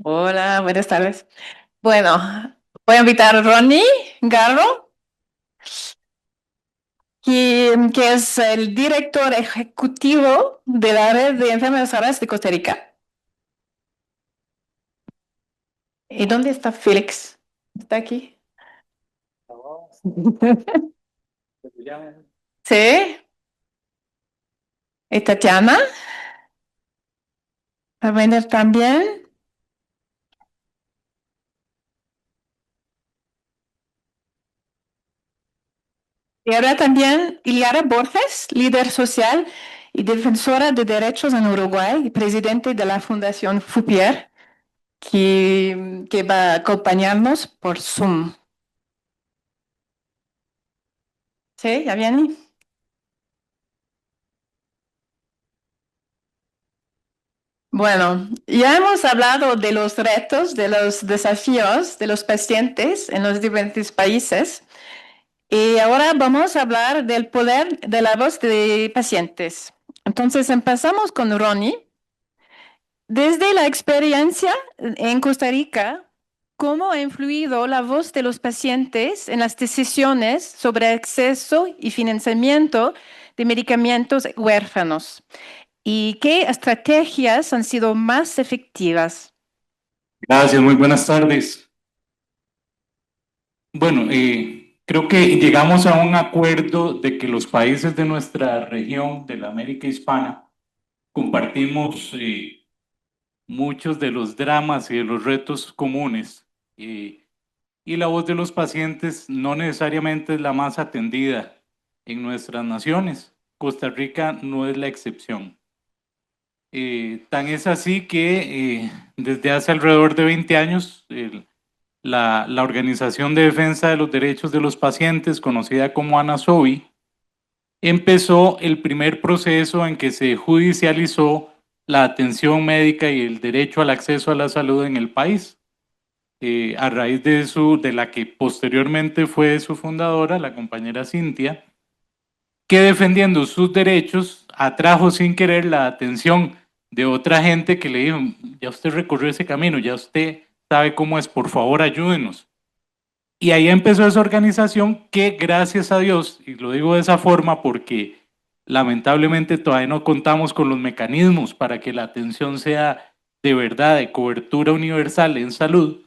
Hola, buenas tardes. Bueno, voy a invitar a Ronnie Garro, que es el director ejecutivo de la Red de Enfermedades Raras de Costa Rica. ¿Y dónde está Félix? ¿Está aquí? Sí. ¿Y Tatiana? ¿Va a venir también? Y ahora también Iliara Borges, líder social y defensora de derechos en Uruguay y presidente de la Fundación FUPIER, que va a acompañarnos por Zoom. ¿Sí? ¿Ya viene? Bueno, ya hemos hablado de los retos, de los desafíos de los pacientes en los diferentes países y ahora vamos a hablar del poder de la voz de pacientes. Entonces empezamos con Ronnie. Desde la experiencia en Costa Rica, ¿cómo ha influido la voz de los pacientes en las decisiones sobre acceso y financiamiento de medicamentos huérfanos? ¿Y qué estrategias han sido más efectivas? Gracias, muy buenas tardes. Bueno, creo que llegamos a un acuerdo de que los países de nuestra región, de la América Hispana, compartimos muchos de los dramas y de los retos comunes. Y la voz de los pacientes no necesariamente es la más atendida en nuestras naciones. Costa Rica no es la excepción. Tan es así que desde hace alrededor de 20 años, la Organización de Defensa de los Derechos de los Pacientes, conocida como ANASOBI, empezó el primer proceso en que se judicializó la atención médica y el derecho al acceso a la salud en el país. A raíz de la que posteriormente fue su fundadora, la compañera Cintia, que defendiendo sus derechos atrajo sin querer la atención de otra gente que le dijo, ya usted recorrió ese camino, ya usted sabe cómo es, por favor ayúdenos. Y ahí empezó esa organización que, gracias a Dios, y lo digo de esa forma porque lamentablemente todavía no contamos con los mecanismos para que la atención sea de verdad de cobertura universal en salud.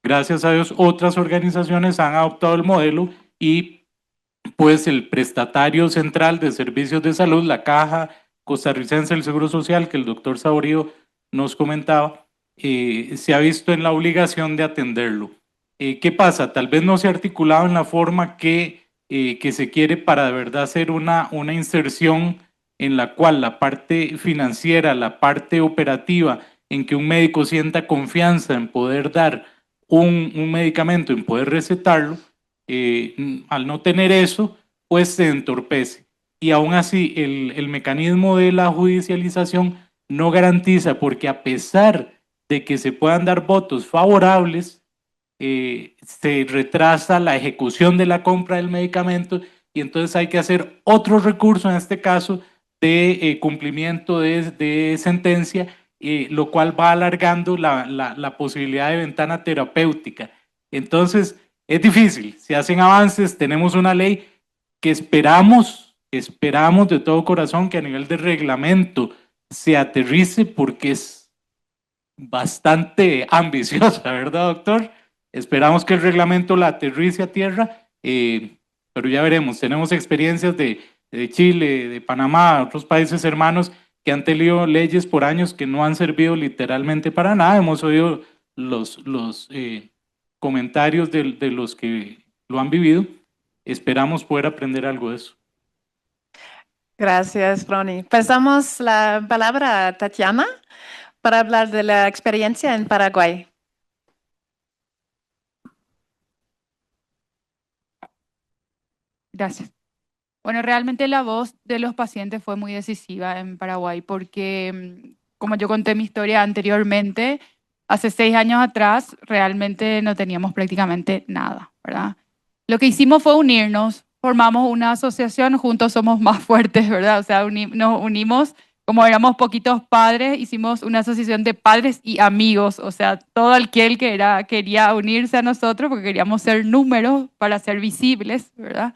Gracias a Dios, otras organizaciones han adoptado el modelo y pues el prestatario central de servicios de salud, la Caja Costarricense del Seguro Social, que el doctor Saborío nos comentaba, se ha visto en la obligación de atenderlo. ¿Qué pasa? Tal vez no se ha articulado en la forma que se quiere para de verdad hacer una inserción en la cual la parte financiera, la parte operativa, en que un médico sienta confianza en poder dar un medicamento, en poder recetarlo, al no tener eso, pues se entorpece. Y aún así, el mecanismo de la judicialización no garantiza, porque a pesar de que se puedan dar votos favorables, se retrasa la ejecución de la compra del medicamento y entonces hay que hacer otro recurso, en este caso, de cumplimiento de sentencia, lo cual va alargando la posibilidad de ventana terapéutica. Entonces, es difícil, se hacen avances, tenemos una ley que esperamos de todo corazón que a nivel de reglamento se aterrice porque es bastante ambiciosa, ¿verdad, doctor? Esperamos que el reglamento la aterrice a tierra, pero ya veremos. Tenemos experiencias de Chile, de Panamá, otros países hermanos que han tenido leyes por años que no han servido literalmente para nada. Hemos oído los comentarios de los que lo han vivido. Esperamos poder aprender algo de eso. Gracias, Ronnie. Pasamos la palabra a Tatiana para hablar de la experiencia en Paraguay. Gracias. Bueno, realmente la voz de los pacientes fue muy decisiva en Paraguay porque, como yo conté mi historia anteriormente, hace 6 años atrás realmente no teníamos prácticamente nada, ¿verdad? Lo que hicimos fue unirnos, formamos una asociación, juntos somos más fuertes, ¿verdad? O sea, nos unimos como éramos poquitos padres, hicimos una asociación de padres y amigos, o sea, todo aquel que quería unirse a nosotros porque queríamos ser números para ser visibles, ¿verdad?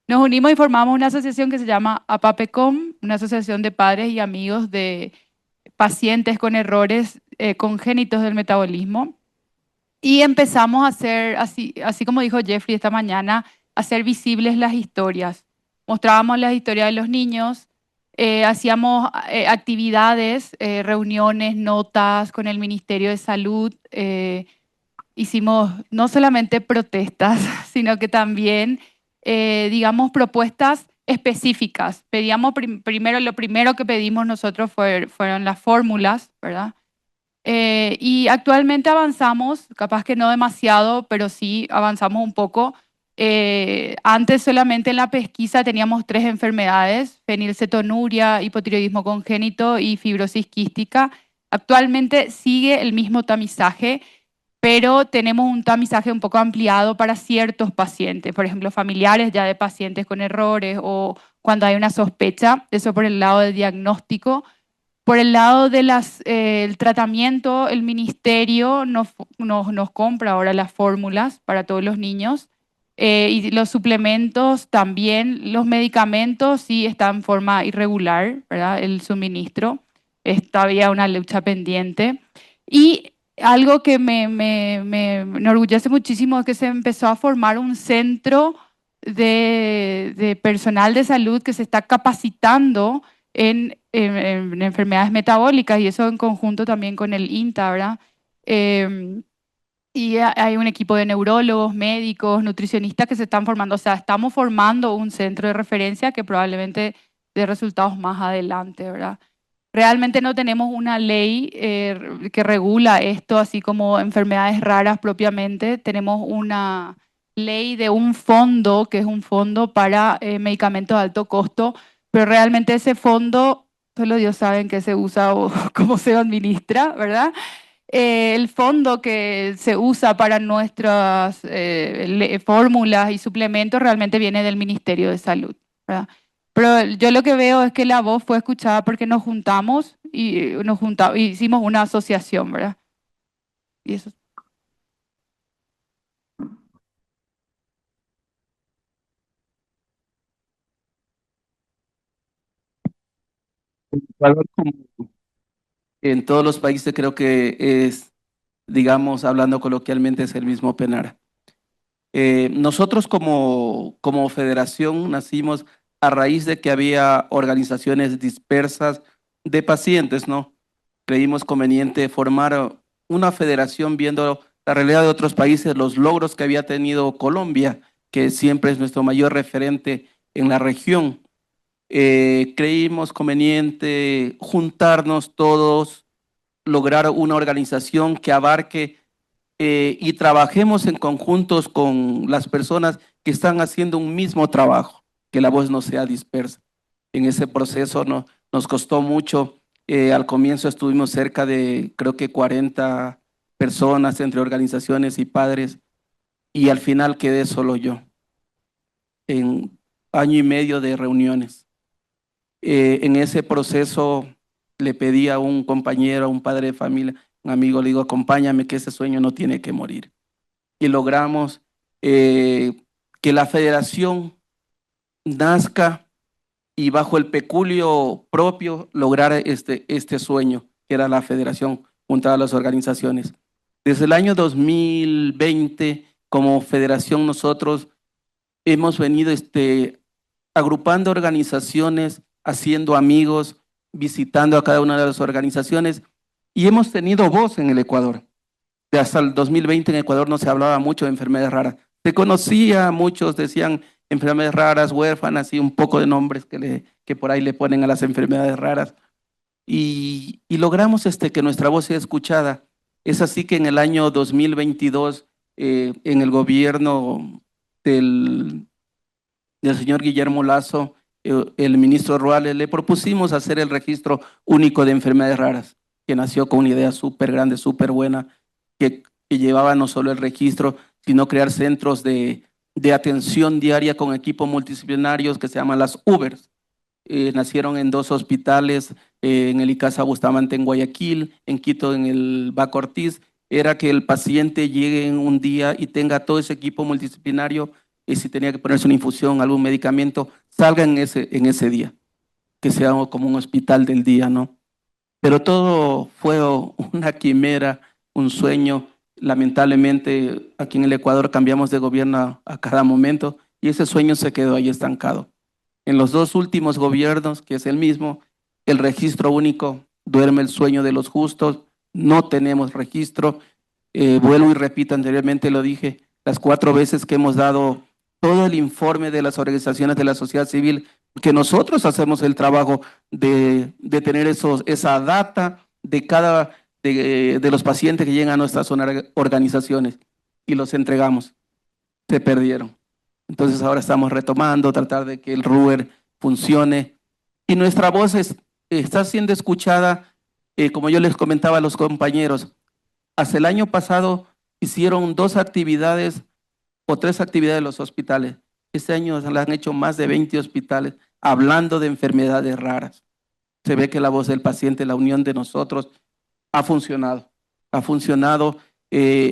Nos unimos y formamos una asociación que se llama APAPECOM, una asociación de padres y amigos de pacientes con errores congénitos del metabolismo. Y empezamos a hacer, así como dijo Jeffrey esta mañana, a hacer visibles las historias. Mostrábamos las historias de los niños, hacíamos actividades, reuniones, notas con el Ministerio de Salud. Hicimos no solamente protestas, sino que también, digamos, propuestas específicas. Pedíamos primero, lo primero que pedimos nosotros fueron las fórmulas, ¿verdad? Y actualmente avanzamos, capaz que no demasiado, pero sí avanzamos un poco. Antes solamente en la pesquisa teníamos 3 enfermedades: fenilcetonuria, hipotiroidismo congénito y fibrosis quística. Actualmente sigue el mismo tamizaje, pero tenemos un tamizaje un poco ampliado para ciertos pacientes, por ejemplo, familiares ya de pacientes con errores o cuando hay una sospecha, eso por el lado del diagnóstico. Por el lado de el tratamiento, el ministerio nos compra ahora las fórmulas para todos los niños, y los suplementos también. Los medicamentos sí están en forma irregular, ¿verdad? El suministro es todavía una lucha pendiente. Y algo que me enorgullece muchísimo es que se empezó a formar un centro de personal de salud que se está capacitando en enfermedades metabólicas, y eso en conjunto también con el INTA, ¿verdad? Y hay un equipo de neurólogos, médicos, nutricionistas que se están formando. O sea, estamos formando un centro de referencia que probablemente dé resultados más adelante, ¿verdad? Realmente no tenemos una ley que regula esto, así como enfermedades raras propiamente. Tenemos una ley de un fondo, que es un fondo para medicamentos de alto costo, pero realmente ese fondo, solo Dios sabe en qué se usa o cómo se administra, ¿verdad? El fondo que se usa para nuestras fórmulas y suplementos realmente viene del Ministerio de Salud, ¿verdad? Pero yo lo que veo es que la voz fue escuchada porque nos juntamos y hicimos una asociación, ¿verdad? Y eso. Ecuador, como en todos los países, creo que es, digamos, hablando coloquialmente, es el mismo penar. Nosotros como federación nacimos a raíz de que había organizaciones dispersas de pacientes, ¿no? Creímos conveniente formar una federación viendo la realidad de otros países, los logros que había tenido Colombia, que siempre es nuestro mayor referente en la región. Creímos conveniente juntarnos todos, lograr una organización que abarque y trabajemos en conjuntos con las personas que están haciendo un mismo trabajo, que la voz no sea dispersa. En ese proceso nos costó mucho. Al comienzo estuvimos cerca de, creo que 40 personas entre organizaciones y padres, y al final quedé solo yo en año y medio de reuniones. En ese proceso le pedí a un compañero, a un padre de familia, un amigo, le digo, acompáñame, que ese sueño no tiene que morir. Y logramos que la federación nazca y bajo el peculio propio lograr este sueño, que era la federación junto a las organizaciones. Desde el año 2020, como federación, nosotros hemos venido agrupando organizaciones, haciendo amigos, visitando a cada una de las organizaciones, y hemos tenido voz en el Ecuador. Hasta el 2020 en Ecuador no se hablaba mucho de enfermedades raras. Se conocía, muchos decían enfermedades raras, huérfanas y un poco de nombres que por ahí le ponen a las enfermedades raras. Y logramos que nuestra voz sea escuchada. Es así que en el año 2022, en el gobierno del señor Guillermo Lazo, el ministro Ruales, le propusimos hacer el registro único de enfermedades raras, que nació con una idea súper grande, súper buena, que llevaba no solo el registro, sino crear centros de atención diaria con equipos multidisciplinarios que se llaman las UBERs, nacieron en 2 hospitales, en el Icaza Bustamante en Guayaquil, en Quito en el Baco Ortiz, era que el paciente llegue en un día y tenga todo ese equipo multidisciplinario y si tenía que ponerse una infusión, algún medicamento, salga en ese día, que sea como un hospital del día, ¿no? Pero todo fue una quimera, un sueño. Lamentablemente, aquí en el Ecuador cambiamos de gobierno a cada momento y ese sueño se quedó ahí estancado. En los 2 últimos gobiernos, que es el mismo, el registro único duerme el sueño de los justos, no tenemos registro. Vuelvo y repito, anteriormente lo dije, las 4 veces que hemos dado todo el informe de las organizaciones de la sociedad civil, que nosotros hacemos el trabajo de tener esa data de los pacientes que llegan a nuestras organizaciones y los entregamos, se perdieron. Entonces ahora estamos retomando, tratar de que el RUER funcione y nuestra voz está siendo escuchada, como yo les comentaba a los compañeros. Hasta el año pasado hicieron 2 actividades o 3 actividades en los hospitales. Este año se han hecho más de 20 hospitales hablando de enfermedades raras. Se ve que la voz del paciente, la unión de nosotros, ha funcionado. Ha funcionado,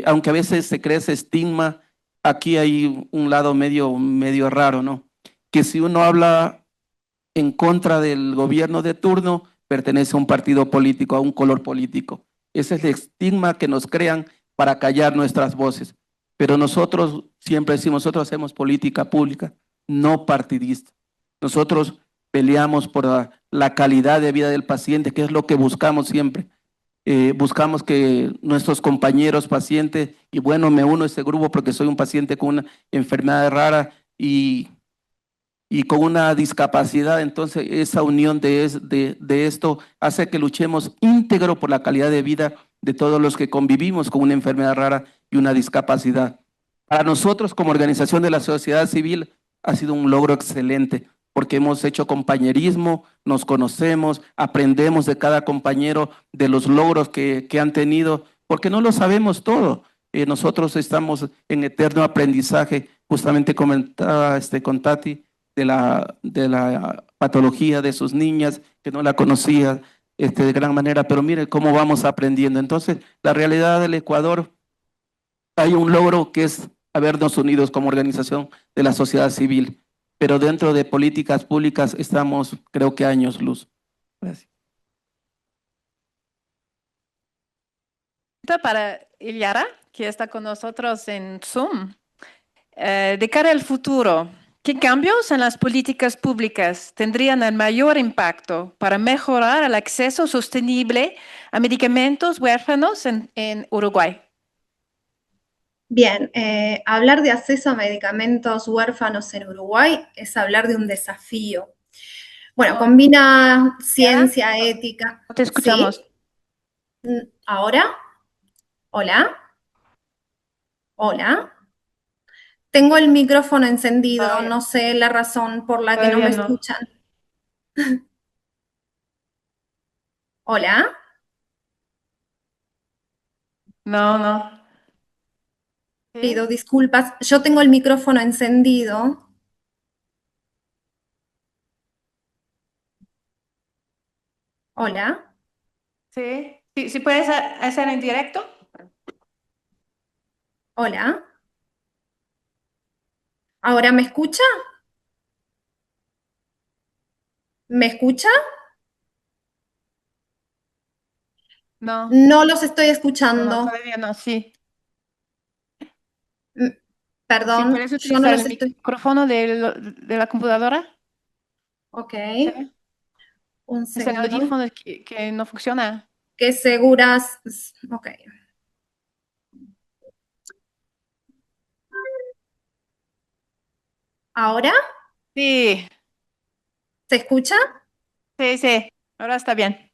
aunque a veces se cree ese estigma, aquí hay un lado medio raro, ¿no? Que si uno habla en contra del gobierno de turno, pertenece a un partido político, a un color político. Ese es el estigma que nos crean para callar nuestras voces. Pero nosotros siempre decimos, nosotros hacemos política pública, no partidista. Nosotros peleamos por la calidad de vida del paciente, que es lo que buscamos siempre. Buscamos que nuestros compañeros pacientes, y bueno, me uno a ese grupo porque soy un paciente con una enfermedad rara y con una discapacidad, entonces esa unión de esto hace que luchemos íntegro por la calidad de vida de todos los que convivimos con una enfermedad rara y una discapacidad. Para nosotros como organización de la sociedad civil ha sido un logro excelente porque hemos hecho compañerismo, nos conocemos, aprendemos de cada compañero, de los logros que han tenido, porque no lo sabemos todo. Nosotros estamos en eterno aprendizaje, justamente comentaba con Tati, de la patología de sus niñas, que no la conocía de gran manera, pero mire cómo vamos aprendiendo. Entonces, la realidad del Ecuador, hay un logro que es habernos unidos como organización de la sociedad civil, pero dentro de políticas públicas estamos, creo que años luz. Gracias. Para Iliara, que está con nosotros en Zoom. De cara al futuro, ¿qué cambios en las políticas públicas tendrían el mayor impacto para mejorar el acceso sostenible a medicamentos huérfanos en Uruguay? Bien, hablar de acceso a medicamentos huérfanos en Uruguay es hablar de un desafío. Bueno, combina ciencia, ética. No te escuchamos. ¿Sí? ¿Ahora? ¿Hola? ¿Hola? Tengo el micrófono encendido, no sé la razón por la que no me escuchan. ¿Hola? No. Pido disculpas, yo tengo el micrófono encendido. ¿Hola? Sí, puedes hacer en directo. ¿Hola? ¿Ahora me escucha? ¿Me escucha? No. No los estoy escuchando. No, todavía no, sí. Perdón, ¿Sí puedes yo no utilizar los el estoy... micrófono de la computadora? Ok, ¿Sí? un Es el segundo. audífono que no funciona. ¿Qué seguras? Ok. ¿Ahora? Sí, ¿Se escucha? sí, ahora está bien.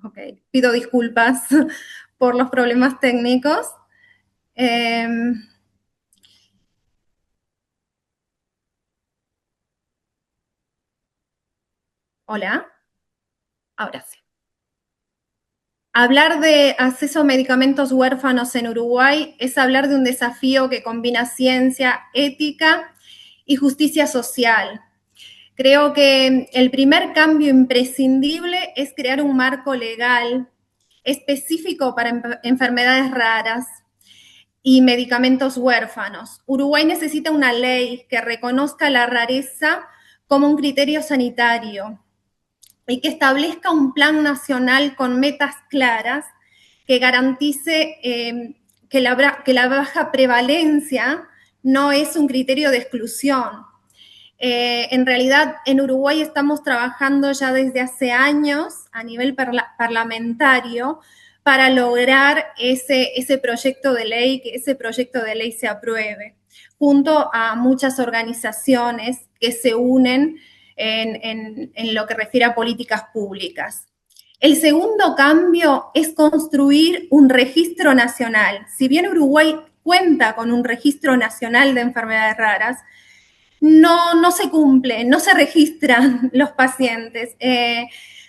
Ok, pido disculpas por los problemas técnicos. Hola. Ahora sí. Hablar de acceso a medicamentos huérfanos en Uruguay es hablar de un desafío que combina ciencia, ética y justicia social. Creo que el primer cambio imprescindible es crear un marco legal específico para enfermedades raras y medicamentos huérfanos. Uruguay necesita una ley que reconozca la rareza como un criterio sanitario y que establezca un plan nacional con metas claras que garantice que la baja prevalencia no es un criterio de exclusión. En realidad, en Uruguay estamos trabajando ya desde hace años a nivel parlamentario para lograr ese proyecto de ley, que ese proyecto de ley se apruebe, junto a muchas organizaciones que se unen en lo que refiere a políticas públicas. El segundo cambio es construir un registro nacional. Si bien Uruguay cuenta con un registro nacional de enfermedades raras, no se cumple, no se registran los pacientes.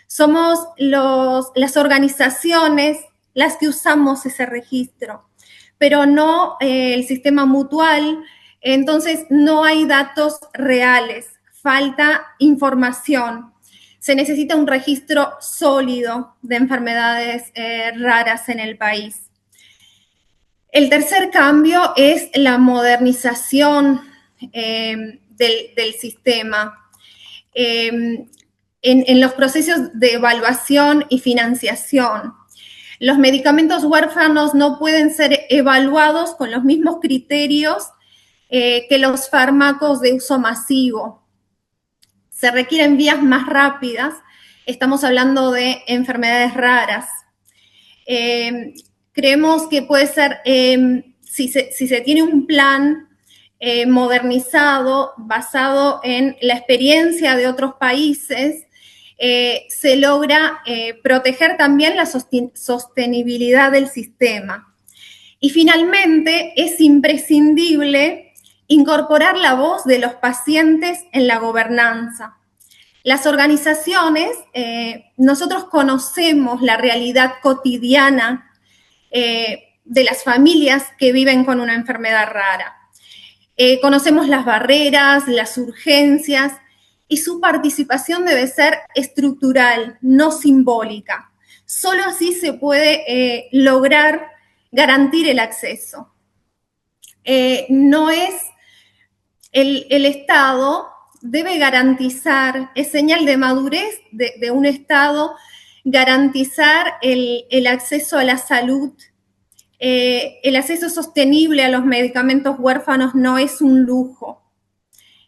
Somos las organizaciones las que usamos ese registro, pero no el sistema mutual, entonces no hay datos reales, falta información. Se necesita un registro sólido de enfermedades raras en el país. El tercer cambio es la modernización del sistema. En los procesos de evaluación y financiación, los medicamentos huérfanos no pueden ser evaluados con los mismos criterios que los fármacos de uso masivo. Se requieren vías más rápidas. Estamos hablando de enfermedades raras. Creemos que puede ser, si se tiene un plan modernizado, basado en la experiencia de otros países, se logra proteger también la sostenibilidad del sistema. Y finalmente, es imprescindible incorporar la voz de los pacientes en la gobernanza. Las organizaciones, nosotros conocemos la realidad cotidiana de las familias que viven con una enfermedad rara. Conocemos las barreras, las urgencias, y su participación debe ser estructural, no simbólica. Solo así se puede lograr garantir el acceso. No es el Estado debe garantizar, es señal de madurez de un Estado, garantizar el acceso a la salud. El acceso sostenible a los medicamentos huérfanos no es un lujo,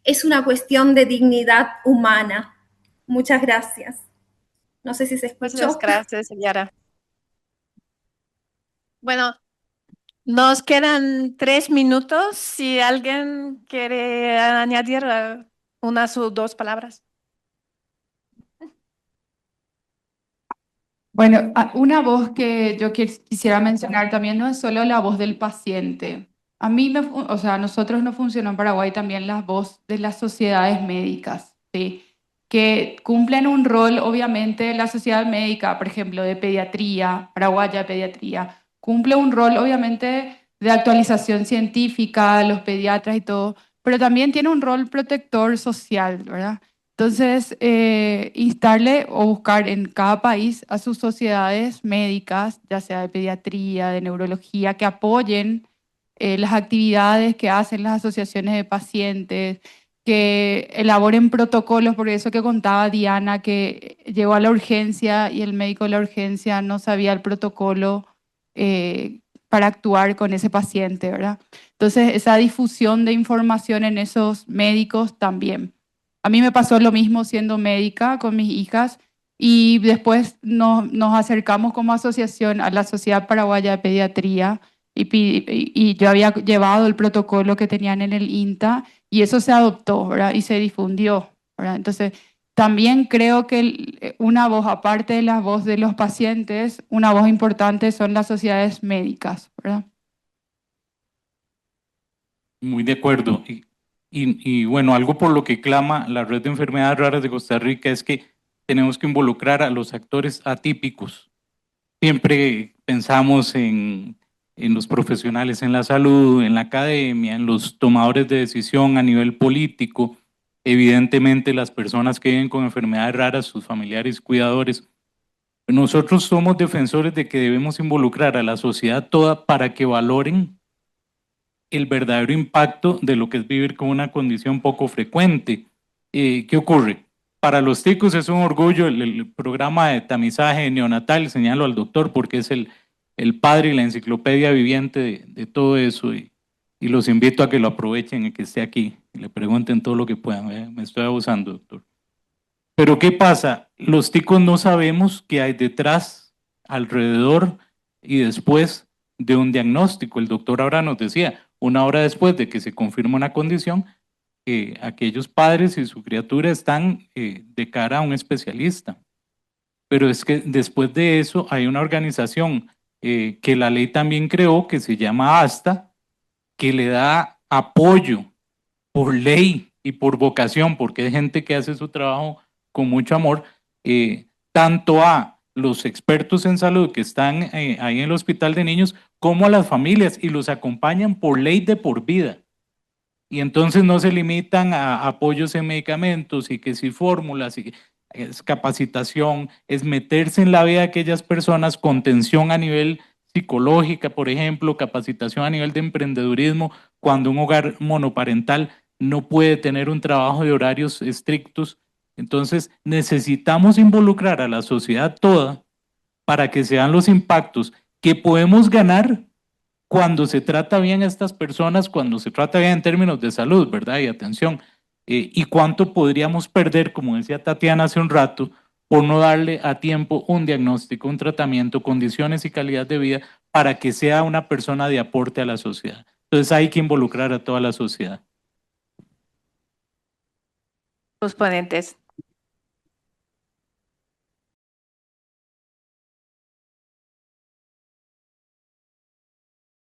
es una cuestión de dignidad humana. Muchas gracias. No sé si se escuchó. Muchas gracias, Yara. Bueno, nos quedan 3 minutos. Si alguien quiere añadir unas o dos palabras. Bueno, una voz que yo quisiera mencionar también no es solo la voz del paciente. A mí, o sea, a nosotros nos funcionó en Paraguay también la voz de las sociedades médicas, ¿sí? Que cumplen un rol, obviamente, la sociedad médica, por ejemplo, de pediatría, paraguaya de pediatría, cumple un rol, obviamente, de actualización científica, los pediatras y todo, pero también tiene un rol protector social, ¿verdad? Entonces, instarle o buscar en cada país a sus sociedades médicas, ya sea de pediatría, de neurología, que apoyen las actividades que hacen las asociaciones de pacientes, que elaboren protocolos, por eso que contaba Diana, que llegó a la urgencia y el médico de la urgencia no sabía el protocolo para actuar con ese paciente, ¿verdad? Entonces, esa difusión de información en esos médicos también. A mí me pasó lo mismo siendo médica con mis hijas y después nos acercamos como asociación a la Sociedad Paraguaya de Pediatría y yo había llevado el protocolo que tenían en el INTA y eso se adoptó, ¿verdad? Y se difundió, ¿verdad? Entonces, también creo que una voz, aparte de la voz de los pacientes, una voz importante son las sociedades médicas, ¿verdad? Muy de acuerdo. Y bueno, algo por lo que clama la Red de Enfermedades Raras de Costa Rica es que tenemos que involucrar a los actores atípicos. Siempre pensamos en los profesionales en la salud, en la academia, en los tomadores de decisión a nivel político, evidentemente las personas que viven con enfermedades raras, sus familiares, cuidadores. Nosotros somos defensores de que debemos involucrar a la sociedad toda para que valoren el verdadero impacto de lo que es vivir con una condición poco frecuente. ¿Qué ocurre? Para los ticos es un orgullo el programa de tamizaje neonatal, señalo al doctor porque es el padre y la enciclopedia viviente de todo eso y los invito a que lo aprovechen y que esté aquí y le pregunten todo lo que puedan. Me estoy abusando, doctor. Pero ¿qué pasa? Los ticos no sabemos qué hay detrás, alrededor y después de un diagnóstico. El doctor ahora nos decía, 1 hora después de que se confirma una condición, aquellos padres y su criatura están de cara a un especialista. Pero es que después de eso hay una organización que la ley también creó, que se llama ASTA, que le da apoyo por ley y por vocación, porque hay gente que hace su trabajo con mucho amor, tanto a los expertos en salud que están ahí en el hospital de niños, como a las familias, y los acompañan por ley de por vida. Y entonces no se limitan a apoyos en medicamentos y que si fórmulas, y es capacitación, es meterse en la vida de aquellas personas, contención a nivel psicológica, por ejemplo, capacitación a nivel de emprendedurismo, cuando un hogar monoparental no puede tener un trabajo de horarios estrictos. Entonces necesitamos involucrar a la sociedad toda para que sean los impactos que podemos ganar cuando se trata bien a estas personas, cuando se trata bien en términos de salud, ¿verdad? Y atención. Y cuánto podríamos perder, como decía Tatiana hace un rato, por no darle a tiempo un diagnóstico, un tratamiento, condiciones y calidad de vida para que sea una persona de aporte a la sociedad. Entonces hay que involucrar a toda la sociedad. Los ponentes.